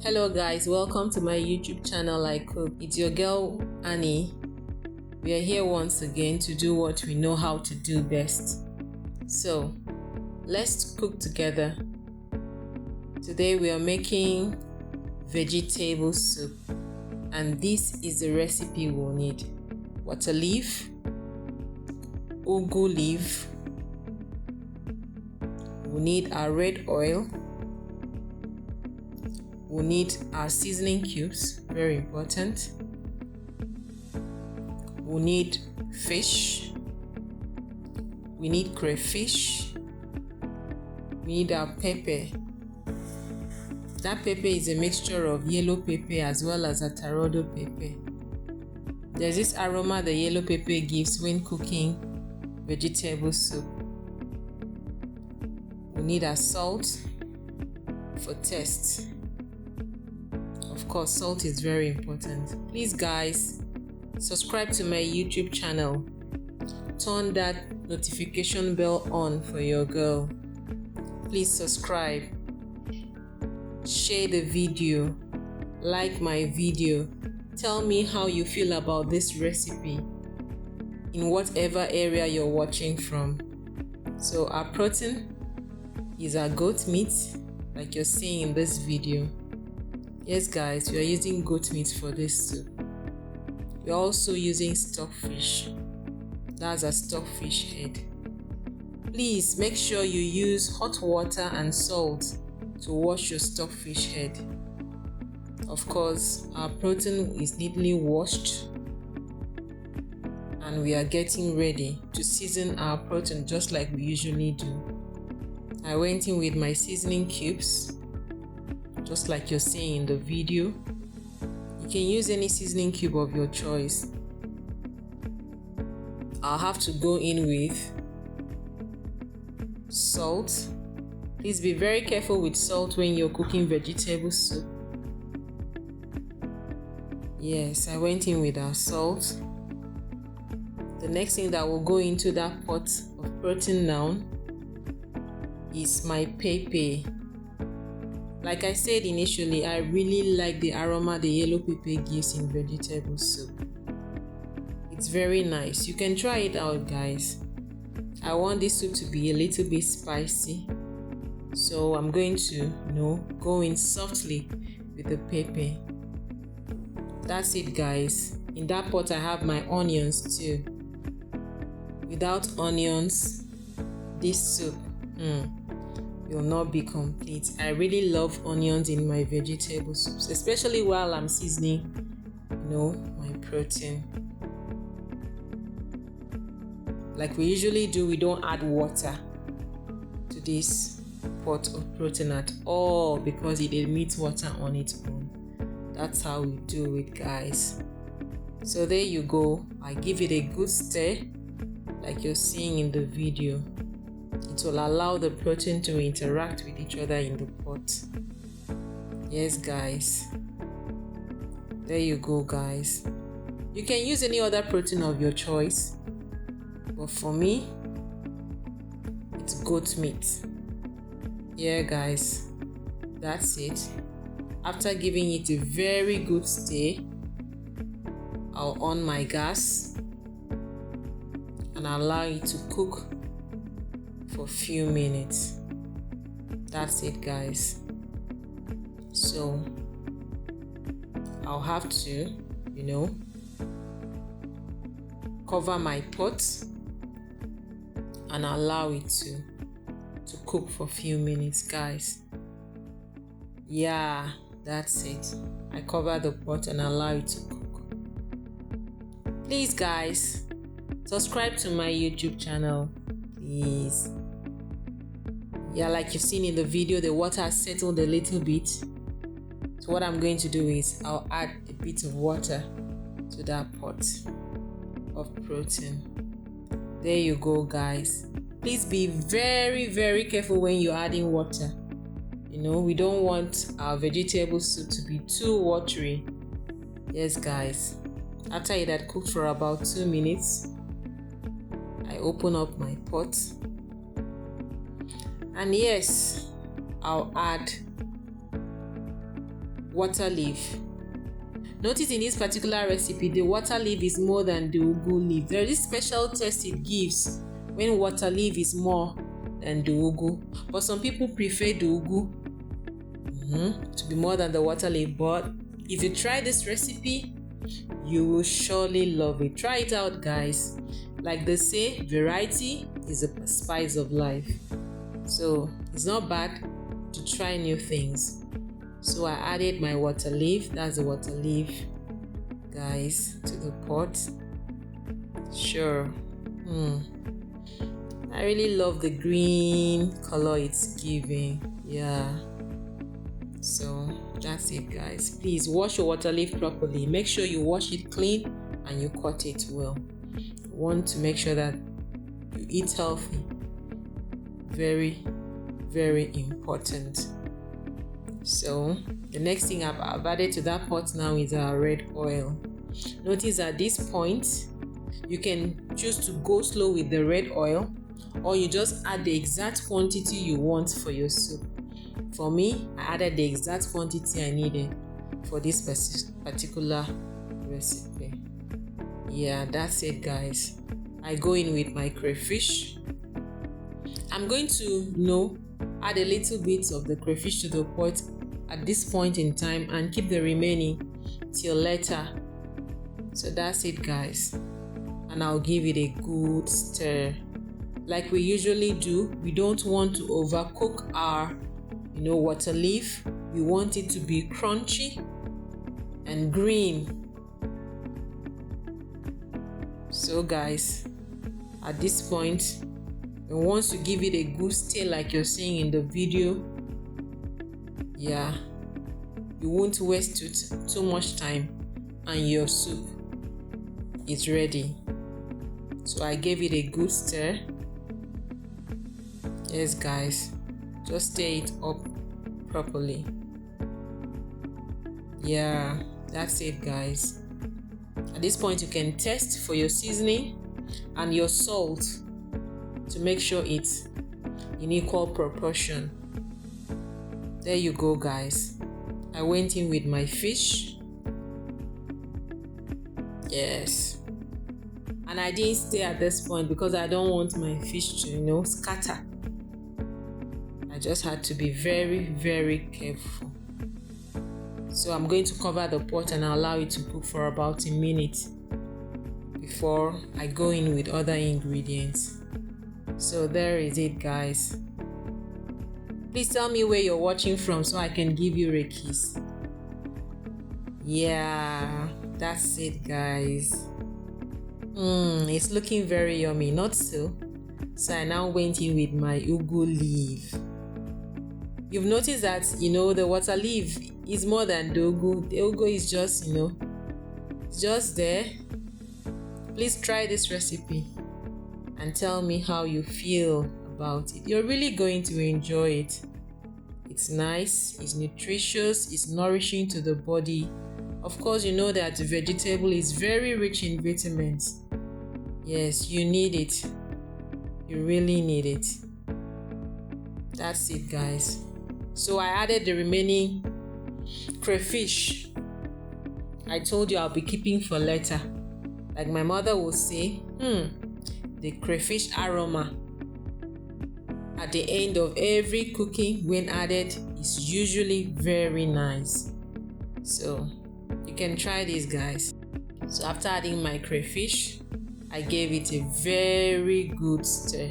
Hello guys, welcome to my YouTube channel I Cook. It's your girl Annie. We are here once again to do what we know how to do best. So let's cook together. Today we are making vegetable soup, and this is the recipe we'll need: waterleaf, ugu leaf, we'll need our red oil, we'll need our seasoning cubes, very important. We'll need fish, we need crayfish, we need our pepper. That pepper is a mixture of yellow pepper as well as a tarodo pepper. There's this aroma the yellow pepper gives when cooking vegetable soup. We need our salt for taste. Of course, salt is very important. Please guys, subscribe to my YouTube channel. Turn that notification bell on for your girl. Please subscribe. Share the video. Like my video. Tell me how you feel about this recipe in whatever area you're watching from. So our protein is our goat meat, like you're seeing in this video. Yes guys, we are using goat meat for this soup. We're also using stockfish. That's a stockfish head. Please make sure you use hot water and salt to wash your stockfish head. Of course, our protein is neatly washed, and we are getting ready to season our protein just like we usually do. I went in with my seasoning cubes, just like you're seeing in the video. You can use any seasoning cube of your choice. I'll have to go in with salt. Please be very careful with salt when you're cooking vegetable soup. Yes, I went in with our salt. The next thing that will go into that pot of protein now is my pepper. Like I said initially, I really like the aroma the yellow pepper gives in vegetable soup. It's very nice. You can try it out guys. I want this soup to be a little bit spicy, so I'm going to, go in softly with the pepper. That's it guys. In that pot I have my onions too. Without onions, this soup will not be complete. I really love onions in my vegetable soups, especially while I'm seasoning, my protein. Like we usually do, we don't add water to this pot of protein at all because it emits water on its own. That's how we do it guys. So there you go. I give it a good stir like you're seeing in the video. It will allow the protein to interact with each other in the pot. Yes guys, there you go guys. You can use any other protein of your choice, but for me it's goat meat. Yeah guys, that's it. After giving it a very good stir, I'll on my gas and allow it to cook for a few minutes. That's it guys. So I'll have to cover my pot and allow it to cook for a few minutes guys. Yeah, that's it. I cover the pot and allow it to cook. Please guys, subscribe to my YouTube channel, please. Yeah, like you've seen in the video, the water has settled a little bit. So what I'm going to do is I'll add a bit of water to that pot of protein. There you go guys. Please be very, very careful when you're adding water. We don't want our vegetable soup to be too watery. Yes guys. After it had cooked for about 2 minutes, I open up my pot. And yes, I'll add water leaf. Notice in this particular recipe, the water leaf is more than the ugu leaf. There is this special taste it gives when water leaf is more than the ugu. But some people prefer the ugu to be more than the water leaf. But if you try this recipe, you will surely love it. Try it out, guys. Like they say, variety is the spice of life. So it's not bad to try new things. So I added my water leaf, that's the water leaf, guys, to the pot. Sure. I really love the green color it's giving. Yeah. So that's it, guys. Please wash your water leaf properly. Make sure you wash it clean and you cut it well. You want to make sure that you eat healthy. Very, very important. So the next thing I've added to that pot now is our red oil. Notice at this point, you can choose to go slow with the red oil, or you just add the exact quantity you want for your soup. For me, I added the exact quantity I needed for this particular recipe. Yeah, that's it, guys. I go in with my crayfish. I'm going to add a little bit of the crayfish to the pot at this point in time and keep the remaining till later. So that's it, guys. And I'll give it a good stir. Like we usually do, we don't want to overcook our water leaf. We want it to be crunchy and green. So guys, at this point, and once you give it a good stir like you're seeing in the video, yeah, you won't waste too much time and your soup is ready. So I gave it a good stir. Yes, guys, just stir it up properly. Yeah, that's it, guys. At this point, you can test for your seasoning and your salt to make sure it's in equal proportion. There you go, guys. I went in with my fish. Yes. And I didn't stay at this point because I don't want my fish to, scatter. I just had to be very, very careful. So I'm going to cover the pot and allow it to cook for about a minute before I go in with other ingredients. So there is it, guys. Please tell me where you're watching from so I can give you a kiss. Yeah, that's it, guys. It's looking very yummy, not so? So I now went in with my ugu leaf. You've noticed that, the water leaf is more than the ugu. The ugu is just, just there. Please try this recipe and tell me how you feel about it. You're really going to enjoy it. It's nice, it's nutritious, it's nourishing to the body. Of course, you know that the vegetable is very rich in vitamins. Yes, you need it. You really need it. That's it, guys. So I added the remaining crayfish. I told you I'll be keeping for later. Like my mother will say, the crayfish aroma at the end of every cooking when added is usually very nice. So you can try this, guys. So after adding my crayfish, I gave it a very good stir.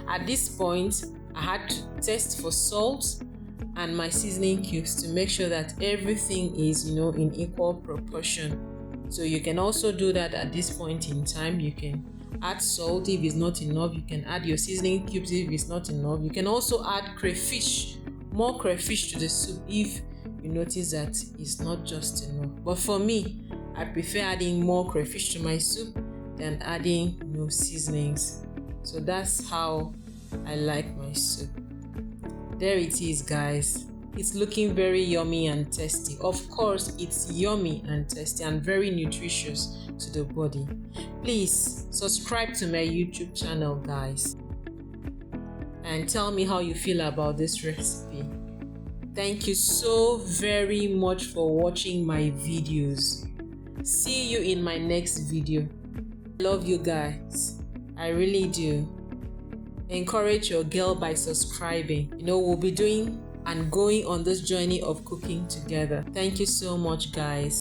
At this point, I had to test for salt and my seasoning cubes to make sure that everything is, in equal proportion. So you can also do that at this point in time. You can add salt if it's not enough. You can add your seasoning cubes if it's not enough. You can also add crayfish, more crayfish to the soup if you notice that it's not just enough. But for me, I prefer adding more crayfish to my soup than adding no seasonings. So that's how I like my soup. There it is, guys. It's looking very yummy and tasty. Of course, it's yummy and tasty and very nutritious to the body. Please subscribe to my YouTube channel, guys, and tell me how you feel about this recipe. Thank you so very much for watching my videos. See you in my next video. I love you guys. I really do. Encourage your girl by subscribing. We'll be doing and going on this journey of cooking together. Thank you so much, guys.